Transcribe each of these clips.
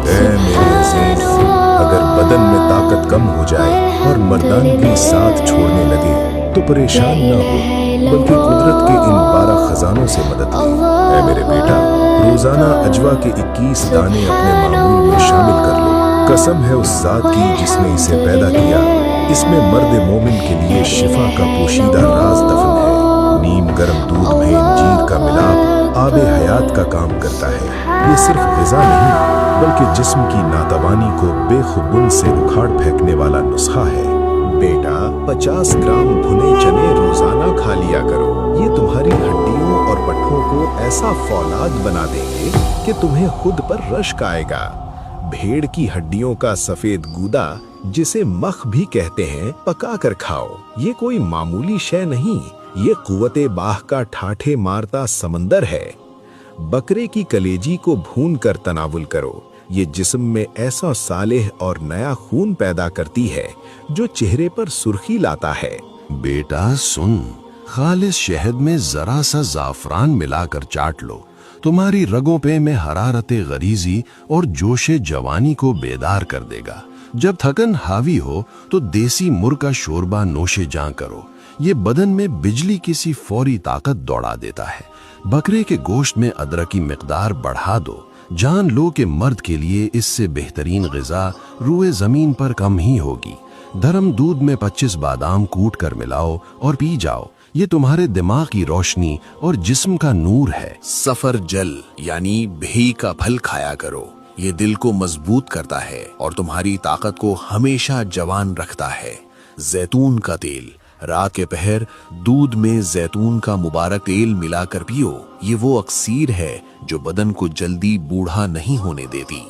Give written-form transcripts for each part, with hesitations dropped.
اے میرے عزیز، اگر بدن میں طاقت کم ہو جائے اور مردانگی ساتھ چھوڑنے لگے تو پریشان نہ ہو، بلکہ قدرت کے ان 12 خزانوں سے مدد لے۔ اے میرے بیٹا، روزانہ اجوا کے 21 دانے اپنے معمول میں شامل کر لو۔ قسم ہے اس ذات کی جس نے اسے پیدا کیا، اس میں مرد مومن کے لیے شفا کا پوشیدہ راز دفن ہے۔ نیم گرم دودھ میں انجیر کا ملاپ آب حیات کا کام کرتا ہے۔ یہ صرف غذا نہیں بلکہ جسم کی ناتوانی کو بے خبن سے اکھاڑ پھینکنے والا نسخہ ہے۔ بیٹا، 50 گرام بھنے چنے روزانہ کھا لیا کرو۔ یہ تمہاری ہڈیوں اور پٹھوں کو ایسا فولاد بنا دیں گے کہ تمہیں خود پر رشک آئے گا۔ بھیڑ کی ہڈیوں کا سفید گودا، جسے مخ بھی کہتے ہیں، پکا کر کھاؤ۔ یہ کوئی معمولی شے نہیں، یہ قوت باہ کا ٹھاٹھے مارتا سمندر ہے۔ بکرے کی کلیجی کو بھون کر تناول کرو۔ یہ جسم میں ایسا صالح اور نیا خون پیدا کرتی ہے جو چہرے پر سرخی لاتا ہے۔ بیٹا سن، خالص شہد میں ذرا سا زعفران ملا کر چاٹ لو، تمہاری رگوں پہ میں حرارت غریزی اور جوش جوانی کو بیدار کر دے گا۔ جب تھکن حاوی ہو تو دیسی مر کا شوربہ نوش جاں کرو، یہ بدن میں بجلی کی سی فوری طاقت دوڑا دیتا ہے۔ بکرے کے گوشت میں ادرک کی مقدار بڑھا دو، جان لو کہ مرد کے لیے اس سے بہترین غذا روئے زمین پر کم ہی ہوگی۔ دھرم دودھ میں 25 بادام کوٹ کر ملاؤ اور پی جاؤ، یہ تمہارے دماغ کی روشنی اور جسم کا نور ہے۔ سفر جل یعنی بھئی کا پھل کھایا کرو، یہ دل کو مضبوط کرتا ہے اور تمہاری طاقت کو ہمیشہ جوان رکھتا ہے۔ زیتون کا تیل، رات کے پہر دودھ میں زیتون کا مبارک تیل ملا کر پیو، یہ وہ اکسیر ہے جو بدن کو جلدی بوڑھا نہیں ہونے دیتی۔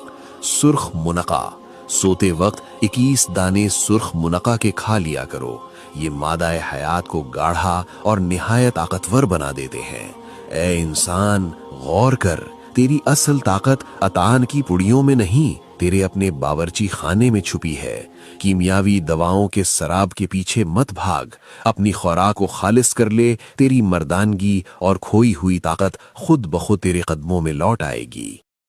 سرخ منقع، سوتے وقت 21 دانے سرخ منقع کے کھا لیا کرو، یہ مادہ حیات کو گاڑھا اور نہایت طاقتور بنا دیتے ہیں۔ اے انسان، غور کر، تیری اصل طاقت عطان کی پڑیوں میں نہیں، تیرے اپنے باورچی خانے میں چھپی ہے۔ کیمیاوی دواؤں کے سراب کے پیچھے مت بھاگ، اپنی خوراک کو خالص کر لے، تیری مردانگی اور کھوئی ہوئی طاقت خود بخود تیرے قدموں میں لوٹ آئے گی۔